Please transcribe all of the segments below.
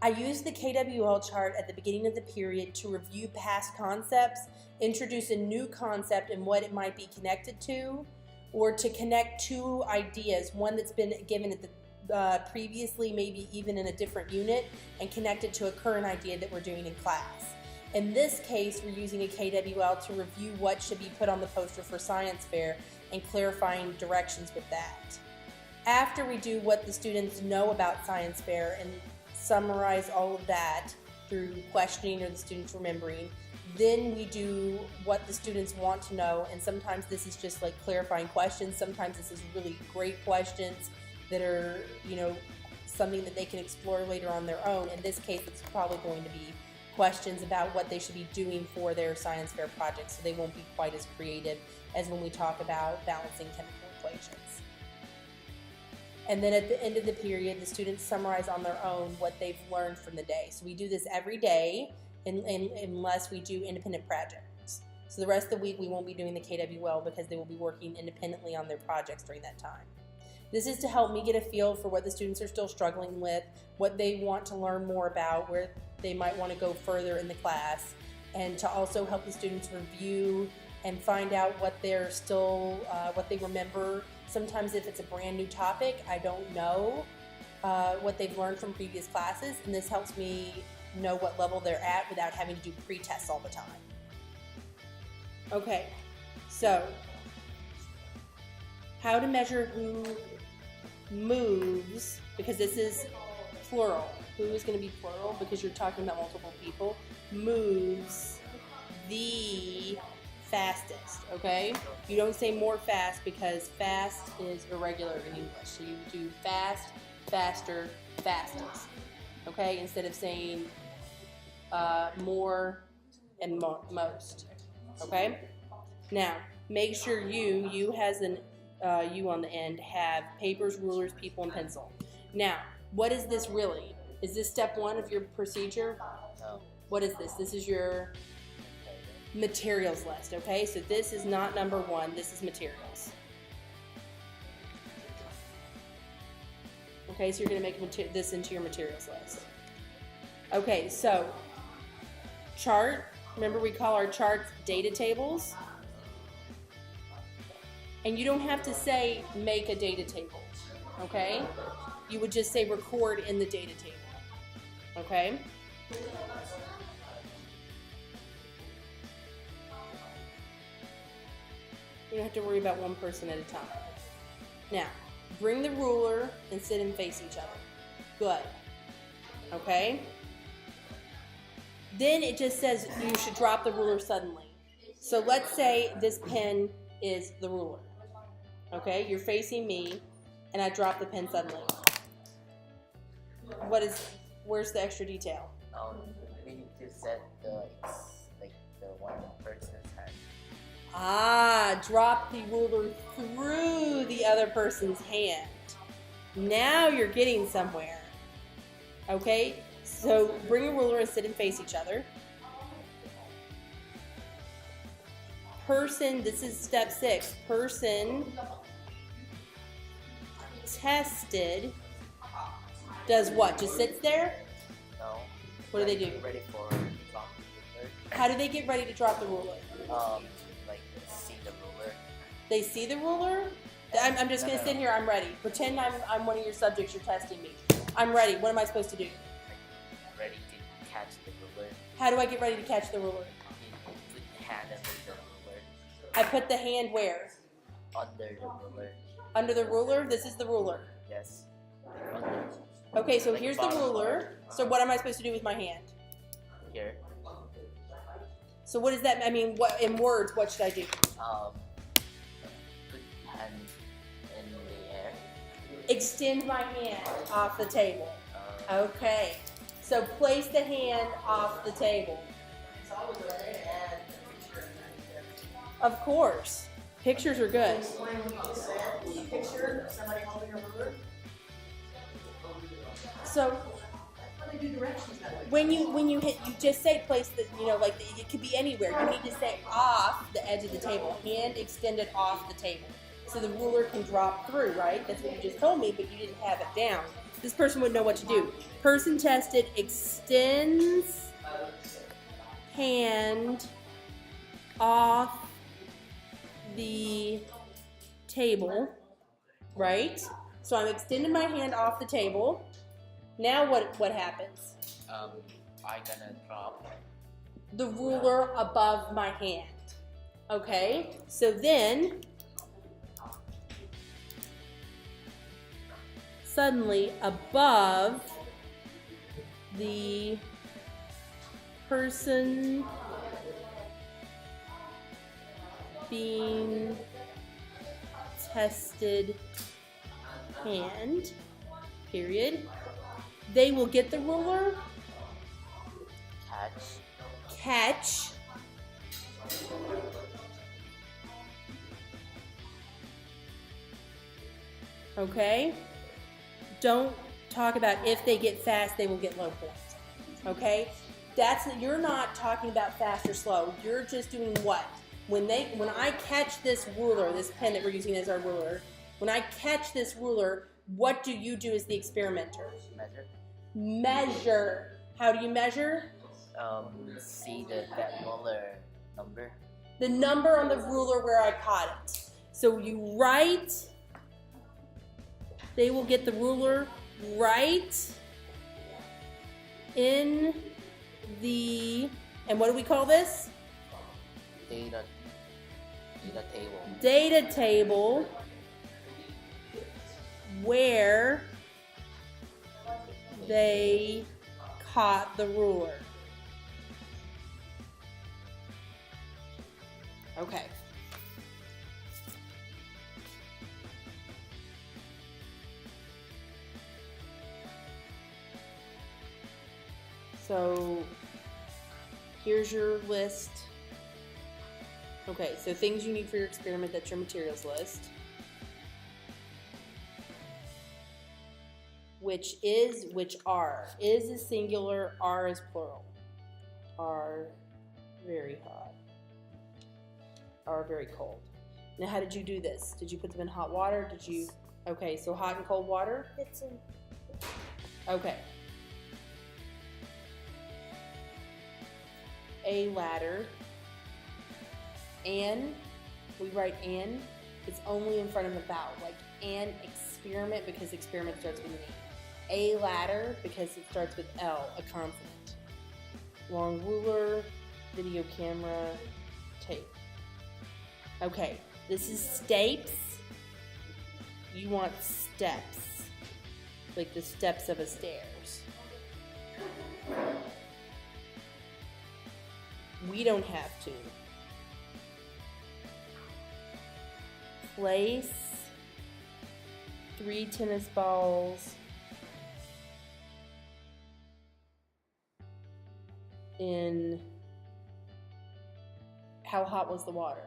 I use the KWL chart at the beginning of the period to review past concepts, introduce a new concept and what it might be connected to, or to connect two ideas, one that's been given at the previously, maybe even in a different unit, and connect it to a current idea that we're doing in class. In this case, we're using a KWL to review what should be put on the poster for science fair and clarifying directions with that. After we do what the students know about science fair and summarize all of that through questioning or the students remembering, then we do what the students want to know, and sometimes this is just like clarifying questions, sometimes this is really great questions that are, something that they can explore later on their own. In this case, it's probably going to be questions about what they should be doing for their science fair project, so they won't be quite as creative as when we talk about balancing chemical equations. And then at the end of the period, the students summarize on their own what they've learned from the day. So we do this every day unless we do independent projects. So the rest of the week we won't be doing the KWL because they will be working independently on their projects during that time. This is to help me get a feel for what the students are still struggling with, what they want to learn more about, where they might want to go further in the class, and to also help the students review and find out what they're still, what they remember. Sometimes if it's a brand new topic, I don't know what they've learned from previous classes, and this helps me know what level they're at without having to do pre-tests all the time. Okay, so how to measure who moves, because this is plural. Who is going to be plural because you're talking about multiple people, moves the fastest, okay? You don't say more fast because fast is irregular in English. So you do fast, faster, fastest, okay? Instead of saying more and most, okay? Now, make sure you has an you on the end, have papers, rulers, people, and pencil. Now, what is this really? Is this step one of your procedure? No. What is this? This is your materials list, okay? So this is not number one, this is materials. Okay, so you're going to make this into your materials list. Okay, so chart. Remember we call our charts data tables? And you don't have to say make a data table, okay? You would just say record in the data table, okay? You don't have to worry about one person at a time. Now, bring the ruler and sit and face each other. Good, okay? Then it just says you should drop the ruler suddenly. So let's say this pen is the ruler. Okay, you're facing me, and I drop the pen suddenly. Where's the extra detail? We need to set the one person's hand. Drop the ruler through the other person's hand. Now you're getting somewhere. Okay, so bring a ruler and sit and face each other. Person, this is step 6. Person tested does what? Just sits there? No. What do they do? Ready for dropping the ruler. How do they get ready to drop the ruler? See the ruler. They see the ruler? I'm just going to sit here. I'm ready. Pretend I'm one of your subjects. You're testing me. I'm ready. What am I supposed to do? Ready to catch the ruler. How do I get ready to catch the ruler? You put the hand under the ruler. I put the hand where? Under the ruler. Under the ruler? This is the ruler. Yes. Under. Okay, so here's the ruler. So what am I supposed to do with my hand? Here. So what does that, what in words, what should I do? Put hand in the air. Extend my hand off the table. Okay. So place the hand off the table. Of course. Pictures are good. Picture of somebody holding a ruler. So when you hit, you just say place the, it could be anywhere. You need to say off the edge of the table. Hand extended off the table. So the ruler can drop through, right? That's what you just told me, but you didn't have it down. this person would know what to do. Person tested extends hand off the table, right? So I'm extending my hand off the table. Now what happens? I gonna drop. The ruler above my hand. Okay? So then suddenly above the person being tested hand, period, they will get the ruler, catch, okay? Don't talk about if they get fast, they will get low points, okay? You're not talking about fast or slow. You're just doing what? When I catch this ruler, this pen that we're using as our ruler, when I catch this ruler, what do you do as the experimenter? Measure. How do you measure? See that ruler number. The number on the ruler where I caught it. So you write, they will get the ruler right in the, and what do we call this? Data table. Data table where they caught the ruler. Okay. So here's your list. Okay, so things you need for your experiment, that's your materials list. Which are. Is singular, are is plural. Are very hot. Are very cold. Now how did you do this? Did you put them in hot water? Okay, so hot and cold water? It's in. Okay. A ladder. An, we write an, it's only in front of a vowel, like an experiment because experiment starts with an E. A ladder because it starts with L, a consonant. Long ruler, video camera, tape. Okay, this is steps. You want steps, like the steps of a stairs. We don't have to. Place 3 tennis balls in, how hot was the water?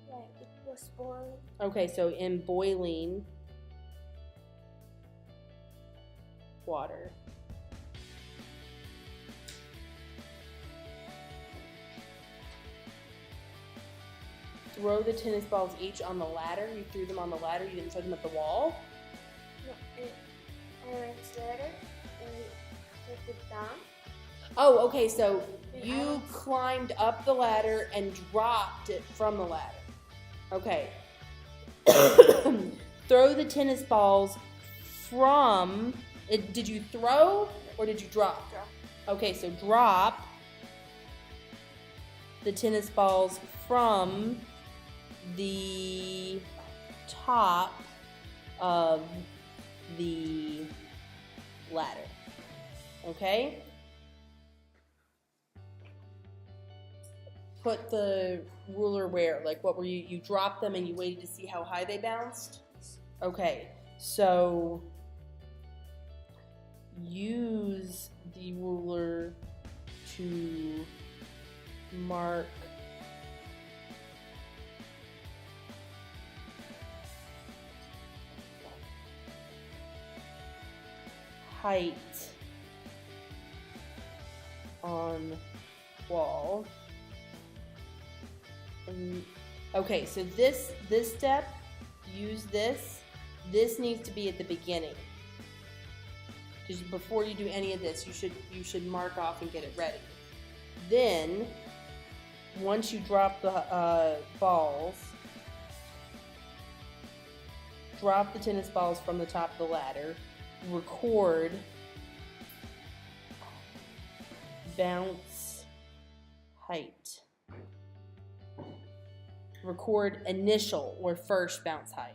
Yeah, it was boiling. Okay, so in boiling water. Throw the tennis balls each on the ladder. You threw them on the ladder, you didn't throw them at the wall? No, I went ladder and put it down. Oh, okay, so you climbed up the ladder and dropped it from the ladder. Okay. Throw the tennis balls from, did you throw or did you drop? Drop. Okay, so drop the tennis balls from the top of the ladder. Okay? Put the ruler where? Like what were you dropped them and you waited to see how high they bounced? Okay, so use the ruler to mark height on wall. And, okay, so this step, use this. This needs to be at the beginning. because before you do any of this, you should mark off and get it ready. Then, once you drop the balls, drop the tennis balls from the top of the ladder, record bounce height. Record initial or first bounce height.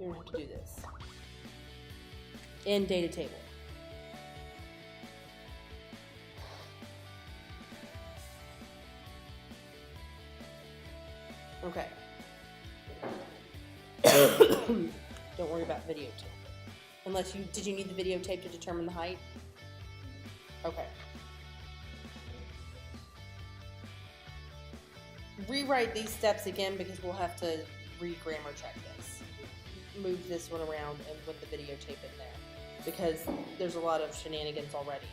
You don't have to do this. In data table. Okay. Don't worry about videotape. Unless did you need the videotape to determine the height? Okay. Rewrite these steps again because we'll have to re-grammar check this. Move this one around and put the videotape in there because there's a lot of shenanigans already.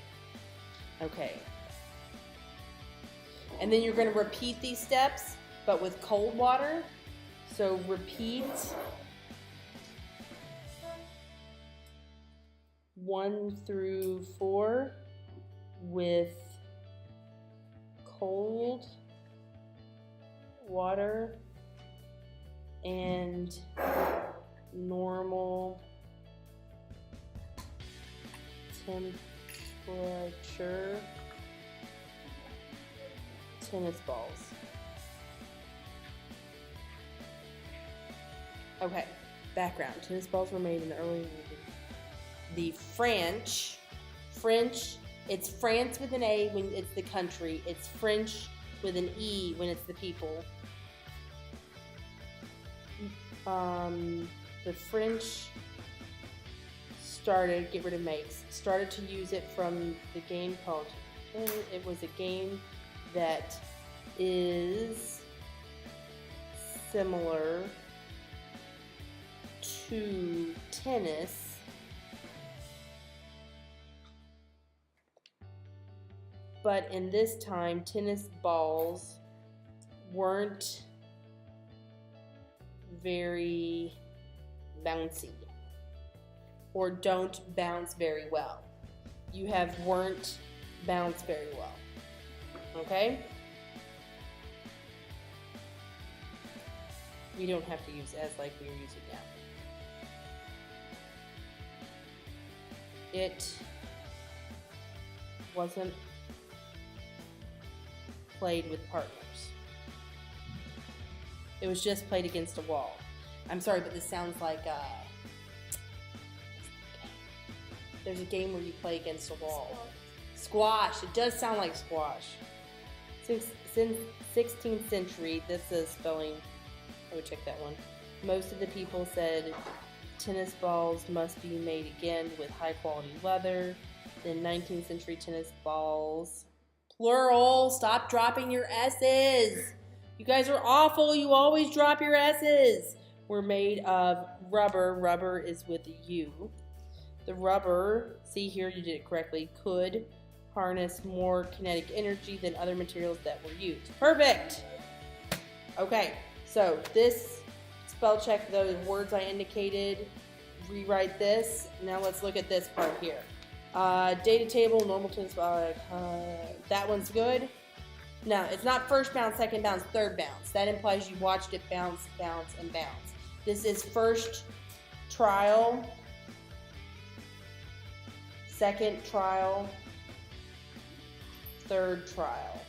Okay. And then you're going to repeat these steps, but with cold water. So repeat 1 through 4 with cold water and normal temperature tennis balls. Okay, background. Tennis balls were made in the early the French, it's France with an A when it's the country, it's French with an E when it's the people. The French started, get rid of makes, started to use it from the game called, it was a game that is similar to tennis, but in this time, tennis balls weren't very bouncy or don't bounce very well. You have weren't bounce very well. Okay? We don't have to use as like we are using now. It wasn't played with partners. It was just played against a wall. I'm sorry, but this sounds like there's a game where you play against a wall. Squash. It does sound like squash. Since 16th century, this is spelling. I would check that one. Most of the people said tennis balls must be made again with high quality leather. Then 19th century tennis balls, plural, stop dropping your S's. You guys are awful. You always drop your S's. Were made of rubber. Rubber is with a U. The rubber, see here you did it correctly, could harness more kinetic energy than other materials that were used. Perfect. Okay, so this spell check those words I indicated. Rewrite this. Now let's look at this part here. Data table, normal tennis ball. That one's good. Now, it's not first bounce, second bounce, third bounce. That implies you watched it bounce, bounce, and bounce. This is first trial, second trial, third trial.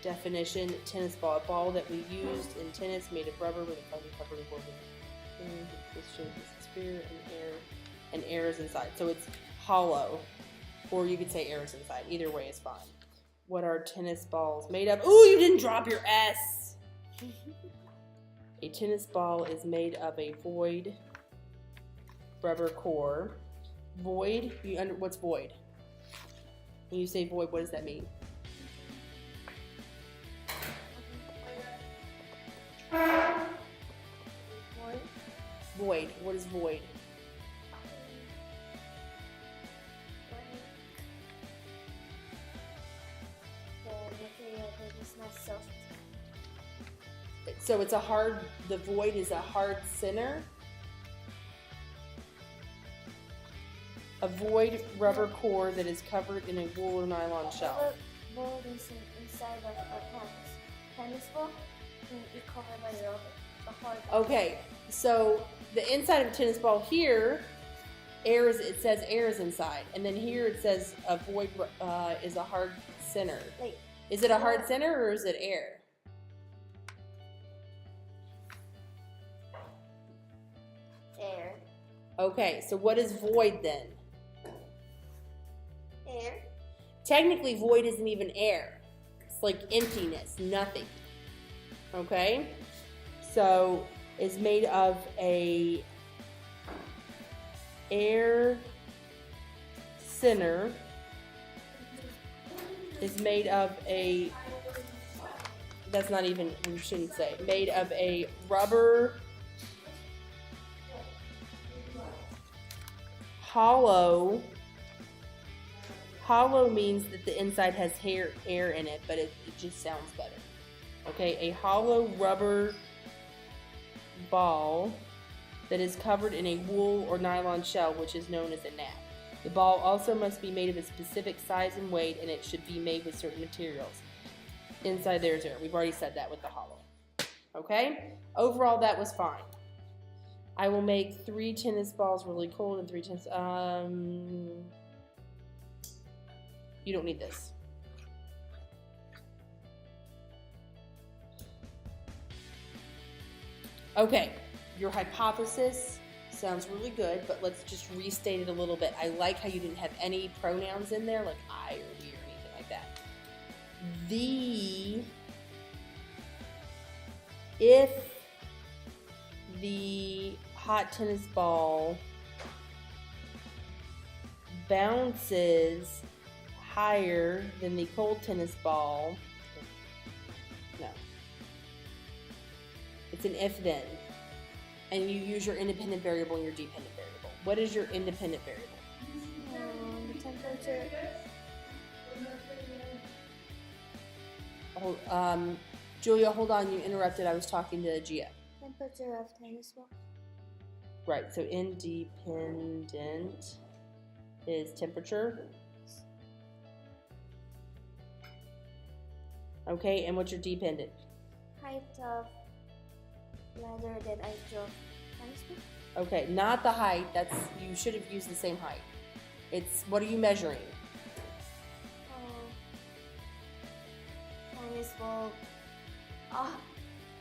Definition, tennis ball. A ball that we used in tennis made of rubber with a carbon covered with this shape is a sphere and air is inside. So it's hollow, or you could say air is inside. Either way is fine. What are tennis balls made of? Ooh, you didn't drop your S. A tennis ball is made of a void rubber core. Void, what's void? When you say void, what does that mean? Void. What is void? The material that is not so So it's the void is a hard center. A void rubber core that is covered in a wool or nylon shell. The ball is inside of a tennis ball, and it's covered by rubber. The hard. Okay, so the inside of a tennis ball here, it says air is inside, and then here it says a void is a hard center. Like, Is it a hard center or is it air? air. Okay, so what is void then? Air. Technically, void isn't even air. It's like emptiness, nothing. Okay? So it's made of a air center. Is made of a, that's not even, you shouldn't say, made of a rubber hollow. Hollow means that the inside has air in it, but it just sounds better. Okay, a hollow rubber ball that is covered in a wool or nylon shell, which is known as a nap. The ball also must be made of a specific size and weight, and it should be made with certain materials. Inside there is air. We've already said that with the hollow. Okay? Overall, that was fine. I will make 3 tennis balls really cold and 3 tennis... You don't need this. Okay, your hypothesis sounds really good, but let's just restate it a little bit. I like how you didn't have any pronouns in there, like I or we or anything like that. If the hot tennis ball bounces higher than the cold tennis ball, no. It's an if then. And you use your independent variable and your dependent variable. What is your independent variable? The temperature. Julia, hold on, you interrupted. I was talking to Gia. Temperature of tennis ball. Right, so independent is temperature. Okay, and what's your dependent? Height of ladder that I drove tennis ball. Okay, not the height. You should have used the same height. It's what are you measuring? Tennis ball.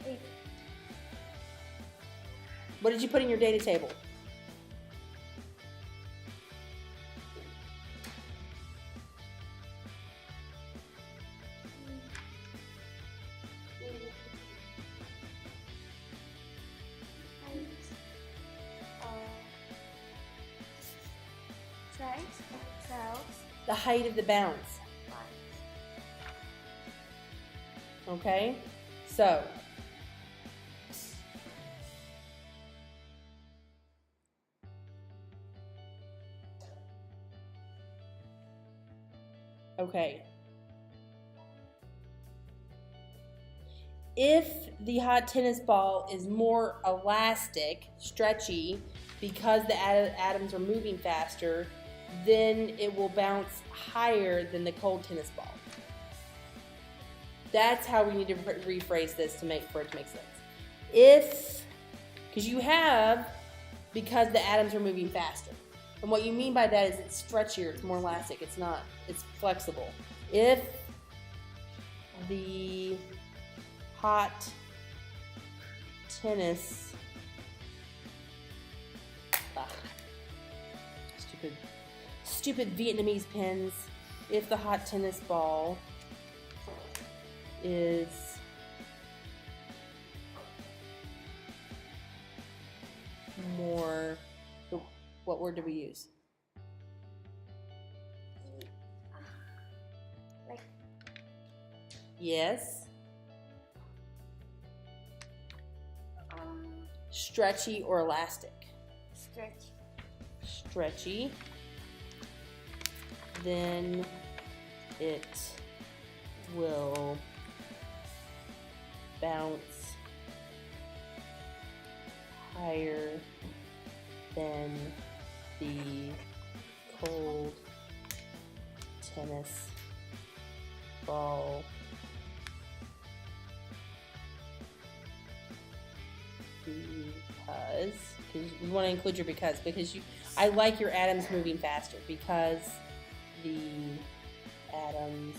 Wait. What did you put in your data table? The height of the bounce. Okay, so okay. If the hot tennis ball is more elastic, stretchy, because the atoms are moving faster, then it will bounce higher than the cold tennis ball. That's how we need to rephrase this for it to make sense. Because because the atoms are moving faster. And what you mean by that is it's stretchier, it's more elastic, it's flexible. If the hot tennis, stupid Vietnamese pens, if the hot tennis ball is more, what word do we use? Like. Yes. Stretchy or elastic? Stretchy. Then it will bounce higher than the cold tennis ball because we want to include your because I like your atoms moving faster because the atoms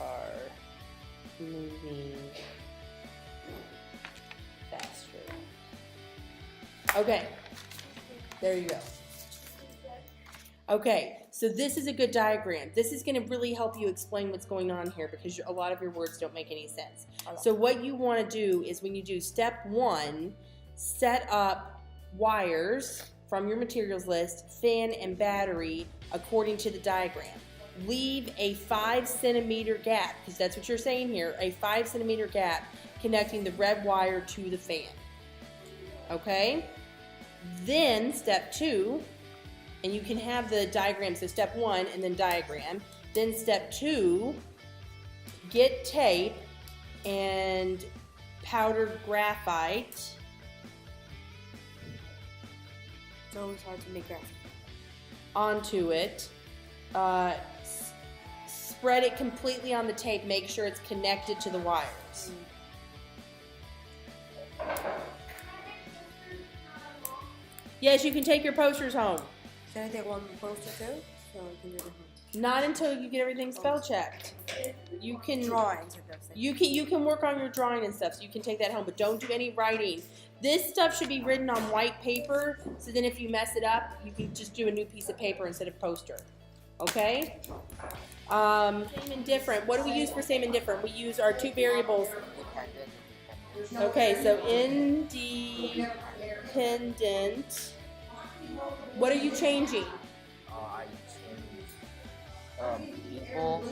are moving faster. Okay, there you go. Okay, so this is a good diagram. This is going to really help you explain what's going on here because a lot of your words don't make any sense. So what you want to do is when you do step 1, set up wires from your materials list, fan and battery according to the diagram. Leave a 5 centimeter gap, because that's what you're saying here, a 5 centimeter gap connecting the red wire to the fan. Okay? Then step 2, and you can have the diagram, so step 1 and then diagram. Then step 2, get tape and powdered graphite. It's always hard to make graphics. Onto it. Spread it completely on the tape. Make sure it's connected to the wires. Yes, you can take your posters home. Should I take one poster too? So I can do it. Not until you get everything spell checked. You can Drawings and those things. you can work on your drawing and stuff, so you can take that home, but don't do any writing. This stuff should be written on white paper, so then if you mess it up, you can just do a new piece of paper instead of poster. Okay? Same and different. What do we use for same and different? We use our 2 variables. Dependent. Okay, so independent. What are you changing? I change people.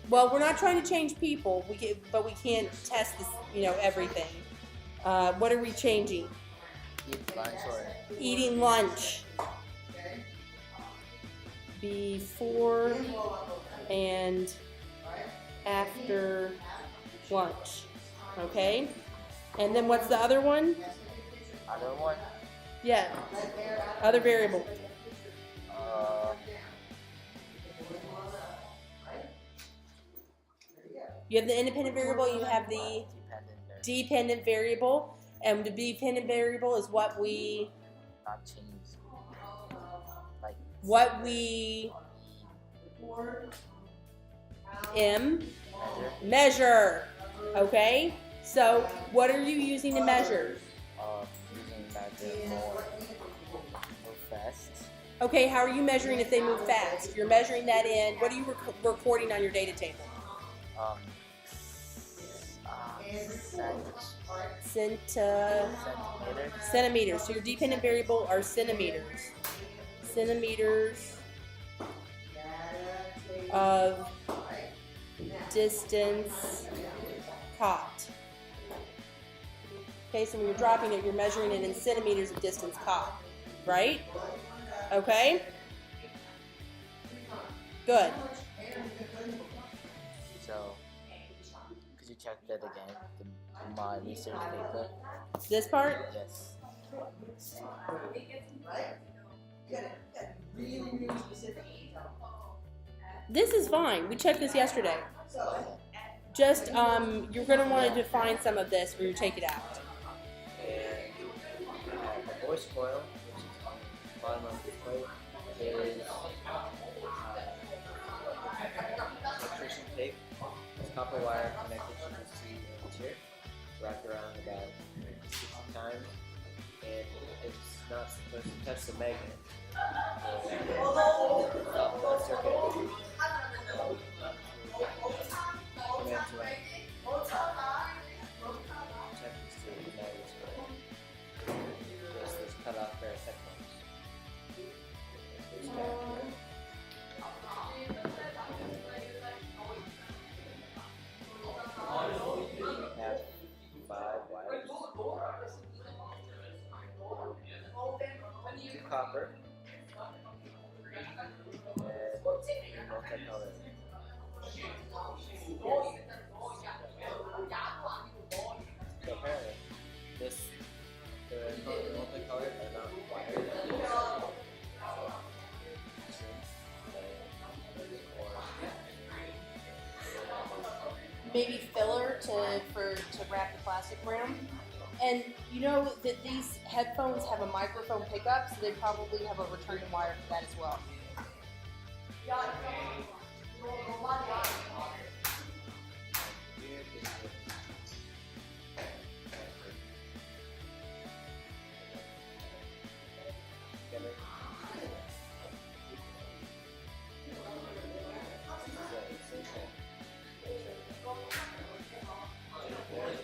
Well, we're not trying to change people, but we can't test this, everything. What are we changing? Eat lunch or Eating lunch. Before and after lunch. Okay? And then what's the other one? other one. Yeah. Other variable. You have the independent variable, you have the Dependent. dependent variable, and the dependent variable is what we Not change. Like measure. Okay? So what are you using to measure? Using measure more fast. Okay, how are you measuring if they move fast? You're measuring that in, what are you recording on your data table? Centimeters. So your dependent variable are centimeters. Centimeters of distance caught. Okay, so when you're dropping it, you're measuring it in centimeters of distance caught, right? Okay? Good. So, could you check that again? My research paper. This part? Yes. This is fine. We checked this yesterday. Just, you're going to want to define some of this when you take it out. The voice coil, which is on the bottom of the plate, is electrician tape. It's copper wire connected, you can see in here, wrapped around about 60 times, and it's not supposed to touch the magnet. Stop the circuit. Command to run. Check this to the magnets. This cut off pair of headphones. Have 5 wires. 2 copper. And filler to wrap the plastic around. And you know that these headphones have a microphone pickup, so they probably have a returning wire for that as well.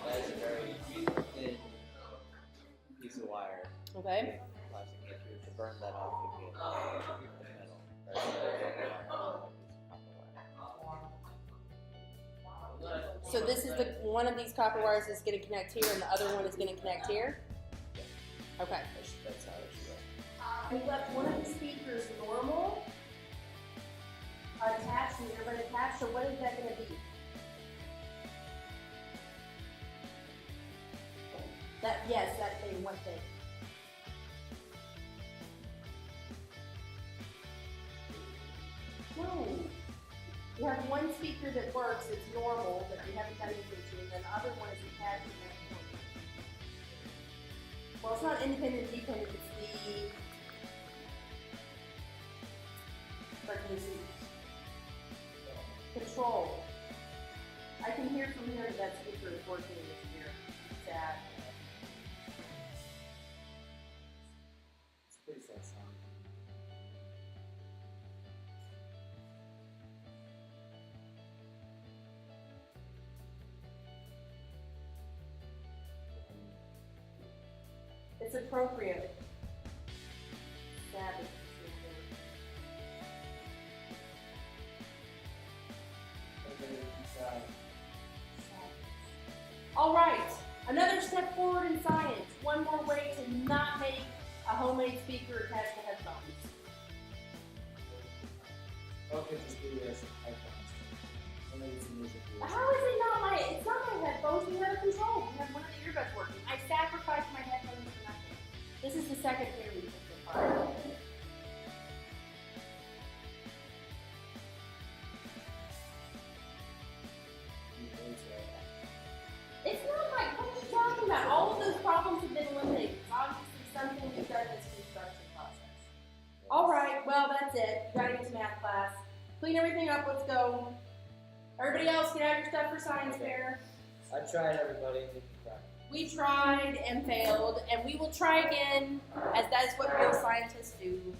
That's a very thin piece of wire, Okay. plastic. If you were to burn that off, you'd get the metal. Or the wire. So this is the one of these copper wires is going to connect here, and the other one is going to connect here. Okay. That's how it should go. We left one of the speakers normal, attached, and the other attached. So what is that going to be? That thing, one thing. No. You have one speaker that works, it's normal, that you haven't done anything to, and then the other one is attached to that point. Well, it's not independent, dependent, it's the control. I can hear from here that that speaker is working in this ear. Sad. It's pretty sad sound. It's appropriate. Sad. All right, another step forward in science. One more way to not make a homemade speaker attached to headphones. Okay, just do this headphones. And then it's music. How is it not my? It's not my headphones. You have a control. You have one of the earbuds working. I sacrificed my headphones for nothing. This is the second pair we took apart. It's not like, what are you talking about? All of those problems have been eliminated. It's obviously something we've done in this construction process. All right, well, that's it. You gotta get to math class. Clean everything up, let's go. Everybody else, get out your stuff for science fair. I tried, everybody. Didn't cry. We tried and failed, and we will try again, as that is what real scientists do.